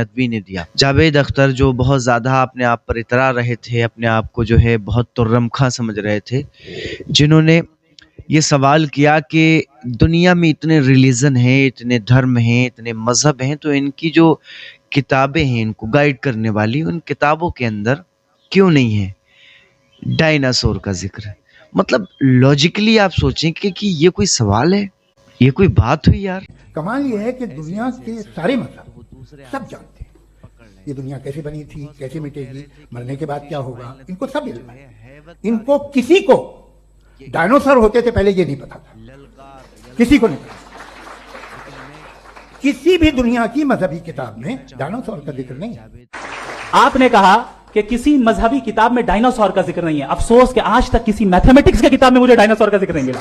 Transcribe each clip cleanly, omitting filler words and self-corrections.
ندوی نے دیا۔ جاوید اختر جو بہت زیادہ اپنے آپ پر اترا رہے تھے، اپنے آپ کو جو ہے بہت ترم خواں سمجھ رہے تھے، جنہوں نے یہ سوال کیا کہ دنیا میں اتنے ریلیزن ہیں، اتنے دھرم ہیں، اتنے مذہب ہیں، تو ان کی جو کتابیں ہیں ان کو گائیڈ کرنے والی، ان کتابوں کے اندر کیوں نہیں ہے ڈائناسور کا ذکر؟ مطلب لاجیکلی آپ سوچیں کہ یہ کوئی سوال ہے، یہ کوئی بات ہوئی یار؟ کمال یہ ہے کہ دنیا کے سارے مذہب سب جانتے ہیں یہ دنیا کیسے بنی تھی، کیسے مٹے گی، مرنے کے بعد کیا ہوگا، ان کو سب علم ہے۔ ان کو کسی کو ڈائنوسار ہوتے تھے پہلے یہ نہیں پتا تھا، کسی کو نہیں پتا۔ کسی بھی دنیا کی مذہبی کتاب میں ڈائنوسار کا ذکر نہیں ہے۔ آپ نے کہا کہ کسی مذہبی کتاب میں ڈائناسور کا ذکر نہیں ہے، افسوس کہ آج تک کسی میتھمیٹکس کی کتاب میں مجھے ڈائناسور کا ذکر نہیں ملا۔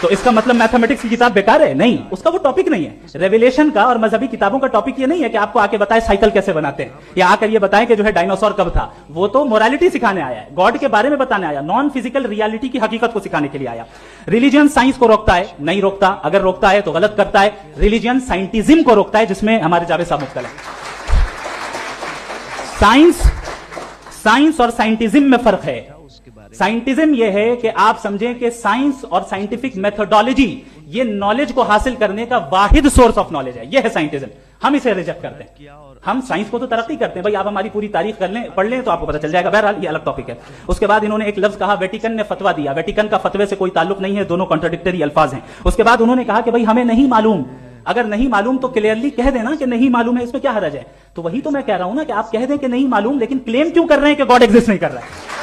تو اس کا مطلب میتھمیٹکس کی کتاب بیکار ہے؟ نہیں، اس کا وہ ٹاپک نہیں ہے۔ ریویلیشن کا اور مذہبی کتابوں کا ٹاپک یہ نہیں ہے کہ آپ کو آ کے بتائے سائیکل کیسے بناتے ہیں، یا آ کر یہ بتائیں کہ جو ہے ڈائناسور کب تھا۔ وہ تو مورالٹی سکھانے آیا ہے، گاڈ کے بارے میں بتانے آیا، نان فزیکل ریالٹی کی حقیقت کو سکھانے کے لیے آیا۔ ریلیجن سائنس کو روکتا ہے؟ نہیں روکتا، اگر روکتا ہے تو غلط کرتا ہے۔ ریلیجن سائنٹزم کو روکتا ہے، جس میں ہمارے جاوید صاحب مبتلا ہے۔ سائنس اور سائنٹزم میں فرق ہے۔ سائنٹزم یہ ہے کہ آپ سمجھیں کہ سائنس اور سائنٹیفک میتھڈالوجی یہ نالج کو حاصل کرنے کا واحد سورس آف نالج ہے، یہ ہے سائنٹزم۔ ہم اسے ریجیکٹ کرتے ہیں۔ ہم سائنس کو تو ترقی کرتے ہیں، بھائی آپ ہماری پوری تاریخ کر لیں، پڑھ لیں تو آپ کو پتہ چل جائے گا، بہرحال یہ الگ ٹاپک ہے۔ اس کے بعد انہوں نے ایک لفظ کہا، ویٹیکن نے فتویٰ دیا۔ ویٹیکن کا فتوے سے کوئی تعلق نہیں ہے، دونوں کانٹراڈکٹری الفاظ ہیں۔ اس کے بعد انہوں نے کہا کہ بھائی ہمیں نہیں معلوم، اگر نہیں معلوم تو کلیئرلی کہہ دینا کہ نہیں معلوم ہے، اس میں کیا حرج ہے؟ تو وہی تو میں کہہ رہا ہوں نا کہ آپ کہہ دیں کہ نہیں معلوم، لیکن کلیم کیوں کر رہے ہیں کہ گاڈ ایگزسٹ نہیں کر رہا ہے؟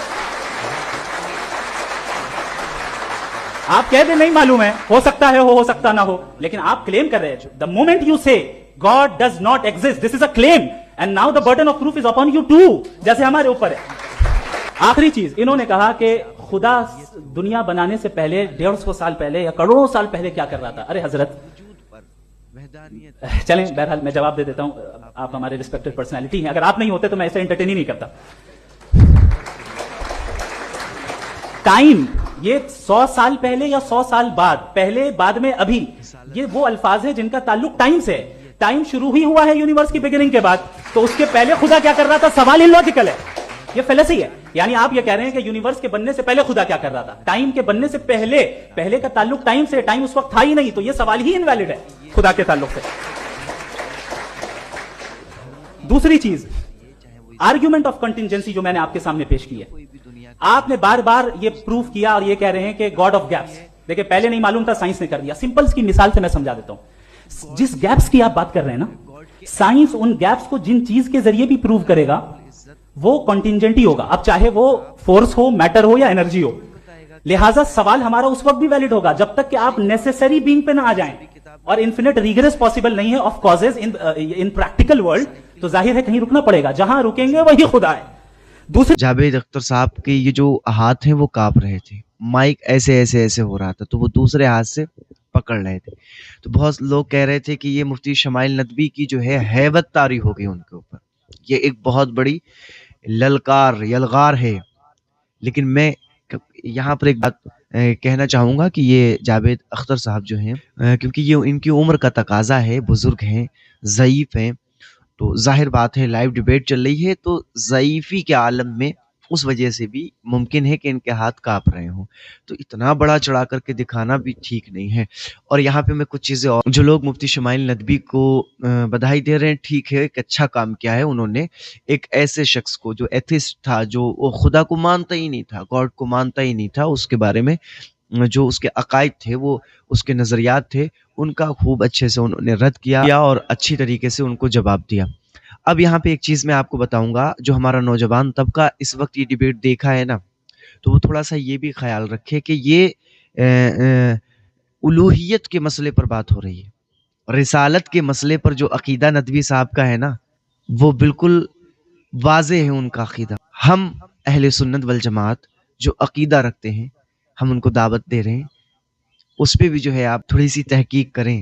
آپ کہہ دیں نہیں معلوم ہے، ہو سکتا ہے ہو سکتا نہ ہو، لیکن آپ کلیم کر رہے ہیں۔ the moment you say God does not exist, this is a claim and now the burden of proof is upon you too، جیسے ہمارے اوپر ہے۔ آخری چیز انہوں نے کہا کہ خدا دنیا بنانے سے پہلے 150 سال پہلے یا کروڑوں سال پہلے کیا کر رہا تھا؟ ارے حضرت چلیں، بہرحال میں جواب دے دیتا ہوں، آپ ہمارے ریسپیکٹڈ پرسنالٹی ہیں، اگر آپ نہیں ہوتے تو میں اسے انٹرٹین ہی نہیں کرتا۔ ٹائم یہ 100 سال پہلے یا 100 سال بعد، پہلے بعد میں ابھی، یہ وہ الفاظ ہیں جن کا تعلق ٹائم سے ہے۔ ٹائم شروع ہی ہوا ہے یونیورس کی بگننگ کے بعد، تو اس کے پہلے خدا کیا کر رہا تھا؟ سوال انلاجیکل ہے، یہ فیلسی ہے۔ یعنی آپ یہ کہہ رہے ہیں کہ یونیورس کے بننے سے پہلے خدا کیا کر رہا تھا؟ ٹائم کے بننے سے پہلے کا تعلق ٹائم سے، ٹائم اس وقت تھا ہی نہیں، تو یہ سوال ہی انویلڈ ہے خدا کے تعلق سے۔ دوسری چیز، آرگیومنٹ آف کنٹینجنسی جو میں نے آپ کے سامنے پیش کی ہے، آپ نے بار بار یہ پروف کیا اور یہ کہہ رہے ہیں کہ گاڈ آف گیپس۔ دیکھیں پہلے نہیں معلوم تھا، سائنس نے کر دیا۔ سمپل کی مثال سے میں سمجھا دیتا ہوں۔ جس گیپس کی آپ بات کر رہے ہیں نا، سائنس ان گیپس کو جن چیز کے ذریعے بھی پروف کرے گا وہ کنٹینجنٹی ہوگا، اب چاہے وہ فورس ہو، میٹر ہو یا انرجی ہو۔ لہٰذا سوال ہمارا اس وقت بھی ویلڈ ہوگا جب تک کہ آپ نیسیسری بینگ پہ نہ آ جائیں، اور انفینٹ ریگریس پاسبل نہیں ہے of causes in practical world, تو ظاہر ہے کہیں رکنا پڑے گا، جہاں رکیں گے وہی خدا ہے۔ دوسری جاوید اختر صاحب کے یہ جو ہاتھ ہیں وہ کانپ رہے تھے، مائک ایسے ایسے ایسے ہو رہا تھا، تو وہ دوسرے ہاتھ سے پکڑ رہے تھے، تو بہت لوگ کہہ رہے تھے کہ یہ مفتی شمائل ندوی کی جو ہے ہیبت طاری ہو گئی ان کے اوپر، یہ ایک بہت بڑی للکار یلغار ہے۔ لیکن میں یہاں پر ایک بات کہنا چاہوں گا کہ یہ جاوید اختر صاحب جو ہیں، کیونکہ یہ ان کی عمر کا تقاضا ہے، بزرگ ہیں، ضعیف ہیں، تو ظاہر بات ہے لائیو ڈیبیٹ چل رہی ہے، تو ضعیفی کے عالم میں اس وجہ سے بھی ممکن ہے کہ ان کے ہاتھ کانپ رہے ہوں، تو اتنا بڑا چڑھا کر کے دکھانا بھی ٹھیک نہیں ہے۔ اور یہاں پہ میں کچھ چیزیں اور، جو لوگ مفتی شمائل ندوی کو بدھائی دے رہے ہیں، ٹھیک ہے، ایک اچھا کام کیا ہے انہوں نے، ایک ایسے شخص کو جو ایتھسٹ تھا، جو وہ خدا کو مانتا ہی نہیں تھا، گاڈ کو مانتا ہی نہیں تھا، اس کے بارے میں جو اس کے عقائد تھے، وہ اس کے نظریات تھے، ان کا خوب اچھے سے انہوں نے رد کیا اور اچھی طریقے سے ان کو جواب دیا۔ اب یہاں پہ ایک چیز میں آپ کو بتاؤں گا، جو ہمارا نوجوان طبقہ اس وقت یہ ڈیبیٹ دیکھا ہے نا، تو وہ تھوڑا سا یہ بھی خیال رکھے کہ یہ الوہیت کے مسئلے پر بات ہو رہی ہے، رسالت کے مسئلے پر جو عقیدہ ندوی صاحب کا ہے نا، وہ بالکل واضح ہے ان کا عقیدہ۔ ہم اہل سنت والجماعت جو عقیدہ رکھتے ہیں، ہم ان کو دعوت دے رہے ہیں، اس پہ بھی جو ہے آپ تھوڑی سی تحقیق کریں۔